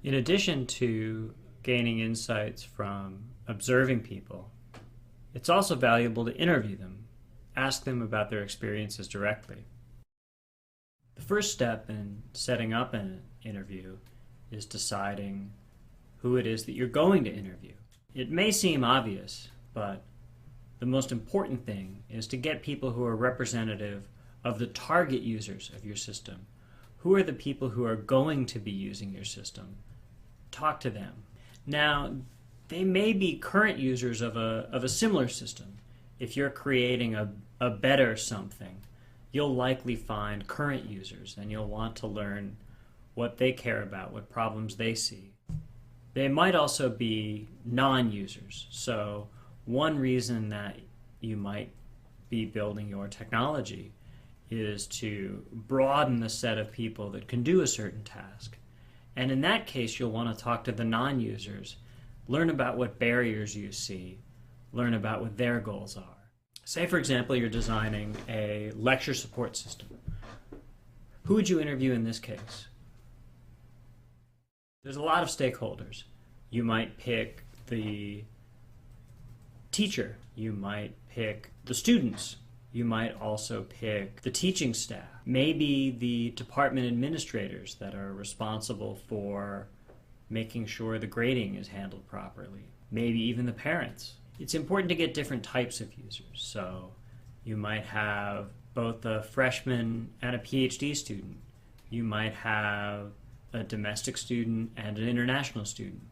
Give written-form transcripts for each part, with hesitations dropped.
In addition to gaining insights from observing people, it's also valuable to interview them, ask them about their experiences directly. The first step in setting up an interview is deciding who it is that you're going to interview. It may seem obvious, but the most important thing is to get people who are representative of the target users of your system. Who are the people who are going to be using your system? Talk to them. Now, they may be current users of a similar system. If you're creating a better something, you'll likely find current users and you'll want to learn what they care about, what problems they see. They might also be non-users. So one reason that you might be building your technology is to broaden the set of people that can do a certain task. And in that case, you'll want to talk to the non-users, learn about what barriers you see, learn about what their goals are. Say, for example, you're designing a lecture support system. Who would you interview in this case? There's a lot of stakeholders. You might pick the teacher. You might pick the students. You might also pick the teaching staff. Maybe the department administrators that are responsible for making sure the grading is handled properly. Maybe even the parents. It's important to get different types of users. So you might have both a freshman and a PhD student. You might have a domestic student and an international student.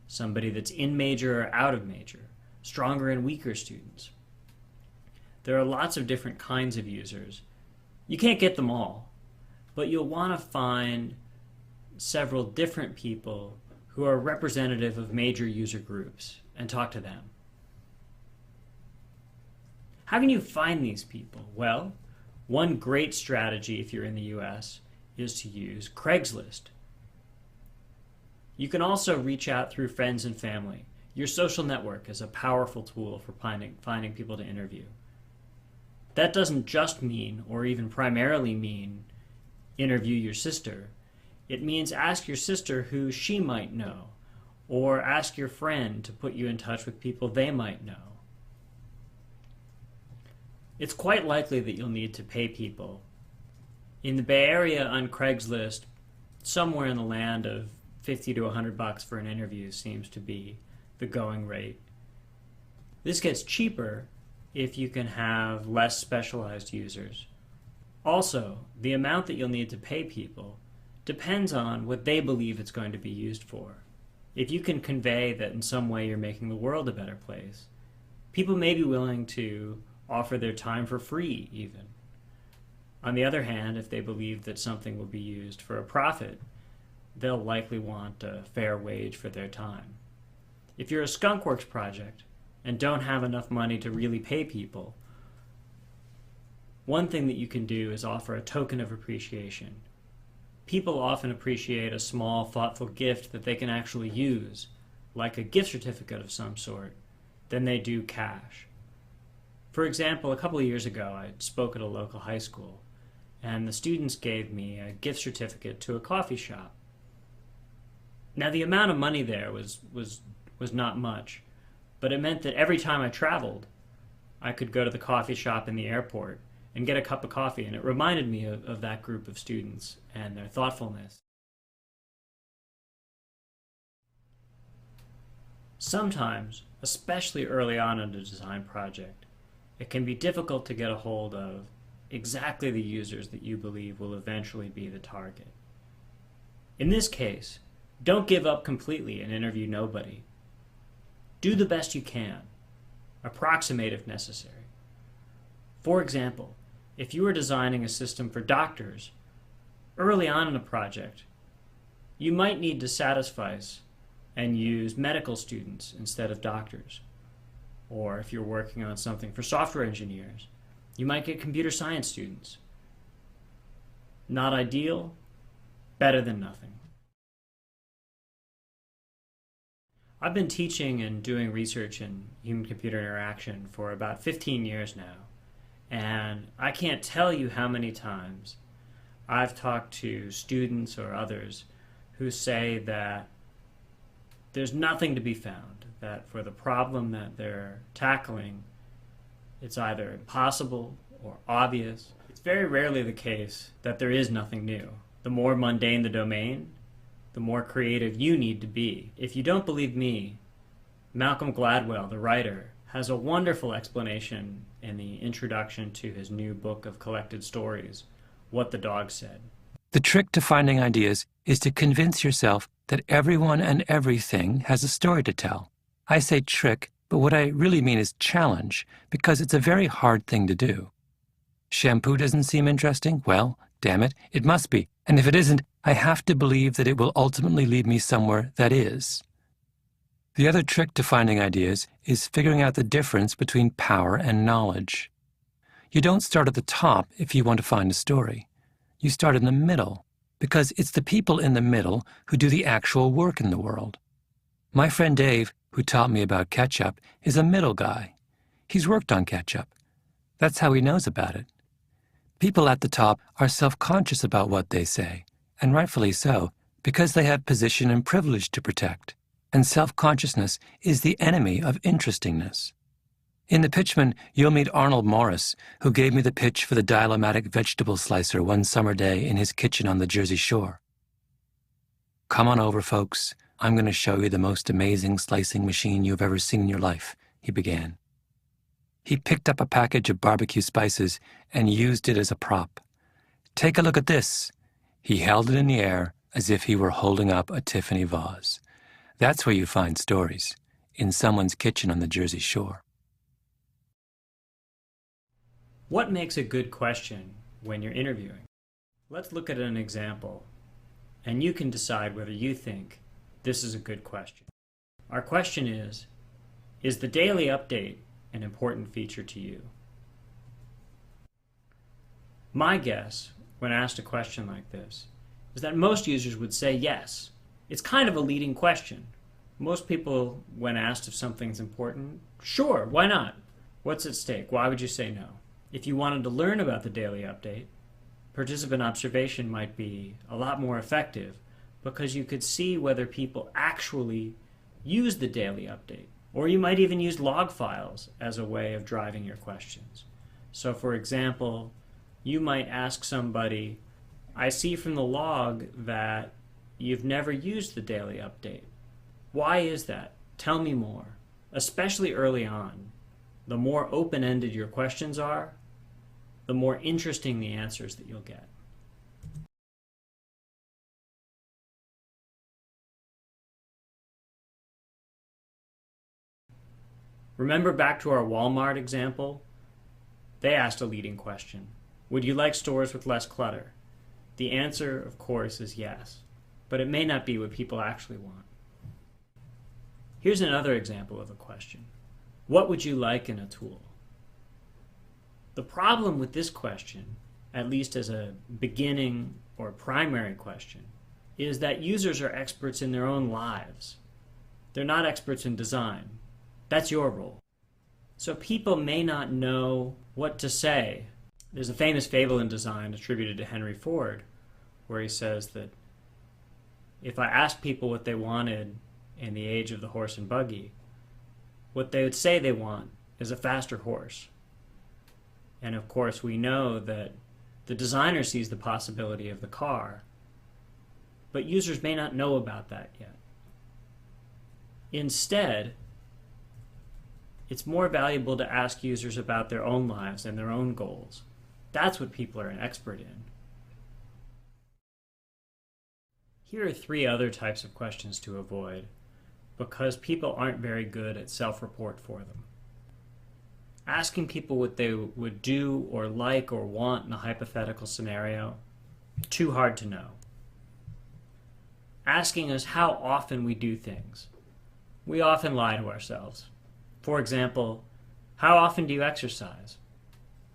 Somebody that's in major or out of major. Stronger and weaker students. There are lots of different kinds of users. You can't get them all, but you'll want to find several different people who are representative of major user groups and talk to them. How can you find these people? Well, one great strategy if you're in the US is to use Craigslist. You can also reach out through friends and family. Your social network is a powerful tool for finding people to interview. That doesn't just mean, or even primarily mean, interview your sister. It means ask your sister who she might know, or ask your friend to put you in touch with people they might know. It's quite likely that you'll need to pay people. In the Bay Area on Craigslist, somewhere in the land of $50 to $100 for an interview seems to be the going rate. This gets cheaper if you can have less specialized users. Also, the amount that you'll need to pay people depends on what they believe it's going to be used for. If you can convey that in some way you're making the world a better place, people may be willing to offer their time for free even. On the other hand, if they believe that something will be used for a profit, they'll likely want a fair wage for their time. If you're a skunkworks project and don't have enough money to really pay people, one thing that you can do is offer a token of appreciation. People often appreciate a small, thoughtful gift that they can actually use, like a gift certificate of some sort, than they do cash. For example, a couple of years ago, I spoke at a local high school, and the students gave me a gift certificate to a coffee shop. Now, the amount of money there was not much, but it meant that every time I traveled, I could go to the coffee shop in the airport and get a cup of coffee, and it reminded me of that group of students and their thoughtfulness. Sometimes, especially early on in a design project, it can be difficult to get a hold of exactly the users that you believe will eventually be the target. In this case, don't give up completely and interview nobody. Do the best you can. Approximate if necessary. For example, if you are designing a system for doctors, early on in a project, you might need to satisfy and use medical students instead of doctors. Or if you're working on something for software engineers, you might get computer science students. Not ideal, better than nothing. I've been teaching and doing research in human-computer interaction for about 15 years now, and I can't tell you how many times I've talked to students or others who say that there's nothing to be found, that for the problem that they're tackling, it's either impossible or obvious. It's very rarely the case that there is nothing new. The more mundane the domain, the more creative you need to be. If you don't believe me, Malcolm Gladwell, the writer, has a wonderful explanation in the introduction to his new book of collected stories, What the Dog Said. The trick to finding ideas is to convince yourself that everyone and everything has a story to tell. I say trick, but what I really mean is challenge, because it's a very hard thing to do. Shampoo doesn't seem interesting? Well, damn it, it must be. And if it isn't, I have to believe that it will ultimately lead me somewhere that is. The other trick to finding ideas is figuring out the difference between power and knowledge. You don't start at the top if you want to find a story. You start in the middle, because it's the people in the middle who do the actual work in the world. My friend Dave, who taught me about ketchup, is a middle guy. He's worked on ketchup. That's how he knows about it. People at the top are self-conscious about what they say, and rightfully so, because they have position and privilege to protect. And self-consciousness is the enemy of interestingness. In the Pitchman, you'll meet Arnold Morris, who gave me the pitch for the Dial-O-Matic vegetable slicer one summer day in his kitchen on the Jersey Shore. "Come on over, folks. I'm going to show you the most amazing slicing machine you've ever seen in your life," he began. He picked up a package of barbecue spices and used it as a prop. "Take a look at this." He held it in the air as if he were holding up a Tiffany vase. That's where you find stories, in someone's kitchen on the Jersey Shore. What makes a good question when you're interviewing? Let's look at an example, and you can decide whether you think this is a good question. Our question is the daily update an important feature to you? My guess, when asked a question like this, is that most users would say yes. It's kind of a leading question. Most people, when asked if something's important, sure, why not? What's at stake? Why would you say no? If you wanted to learn about the daily update, participant observation might be a lot more effective because you could see whether people actually use the daily update. Or you might even use log files as a way of driving your questions. So for example, you might ask somebody, "I see from the log that you've never used the daily update. Why is that? Tell me more." Especially early on, the more open-ended your questions are, the more interesting the answers that you'll get. Remember back to our Walmart example? They asked a leading question. Would you like stores with less clutter? The answer, of course, is yes, but it may not be what people actually want. Here's another example of a question. What would you like in a tool? The problem with this question, at least as a beginning or primary question, is that users are experts in their own lives. They're not experts in design. That's your role. So people may not know what to say. There's a famous fable in design attributed to Henry Ford, where he says that if I asked people what they wanted in the age of the horse and buggy, what they would say they want is a faster horse. And of course we know that the designer sees the possibility of the car, but users may not know about that yet. Instead, it's more valuable to ask users about their own lives and their own goals. That's what people are an expert in. Here are 3 other types of questions to avoid because people aren't very good at self-report for them. Asking people what they would do or like or want in a hypothetical scenario, too hard to know. Asking us how often we do things. We often lie to ourselves. For example, how often do you exercise?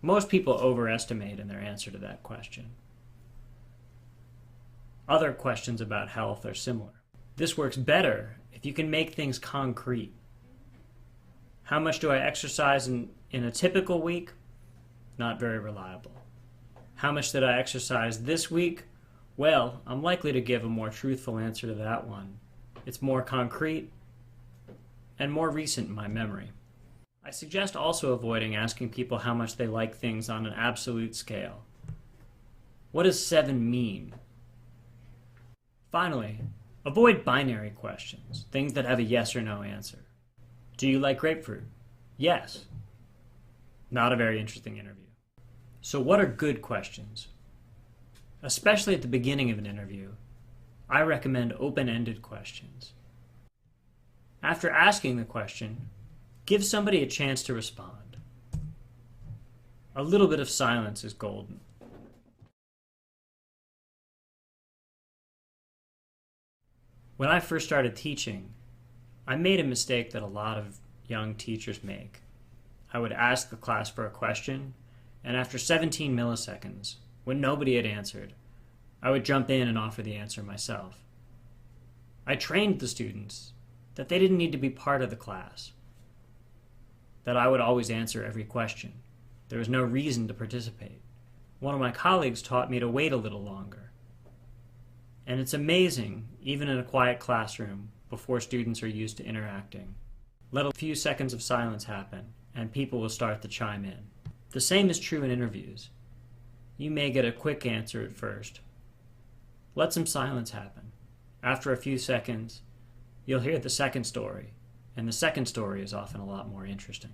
Most people overestimate in their answer to that question. Other questions about health are similar. This works better if you can make things concrete. How much do I exercise in a typical week? Not very reliable. How much did I exercise this week? Well, I'm likely to give a more truthful answer to that one. It's more concrete, and more recent in my memory. I suggest also avoiding asking people how much they like things on an absolute scale. What does 7 mean? Finally, avoid binary questions, things that have a yes or no answer. Do you like grapefruit? Yes. Not a very interesting interview. So what are good questions? Especially at the beginning of an interview, I recommend open-ended questions. After asking the question, give somebody a chance to respond. A little bit of silence is golden. When I first started teaching, I made a mistake that a lot of young teachers make. I would ask the class for a question, and after 17 milliseconds, when nobody had answered, I would jump in and offer the answer myself. I trained the students that they didn't need to be part of the class, that I would always answer every question. There was no reason to participate. One of my colleagues taught me to wait a little longer. And it's amazing, even in a quiet classroom, before students are used to interacting. Let a few seconds of silence happen, and people will start to chime in. The same is true in interviews. You may get a quick answer at first. Let some silence happen. After a few seconds, you'll hear the second story, and the second story is often a lot more interesting.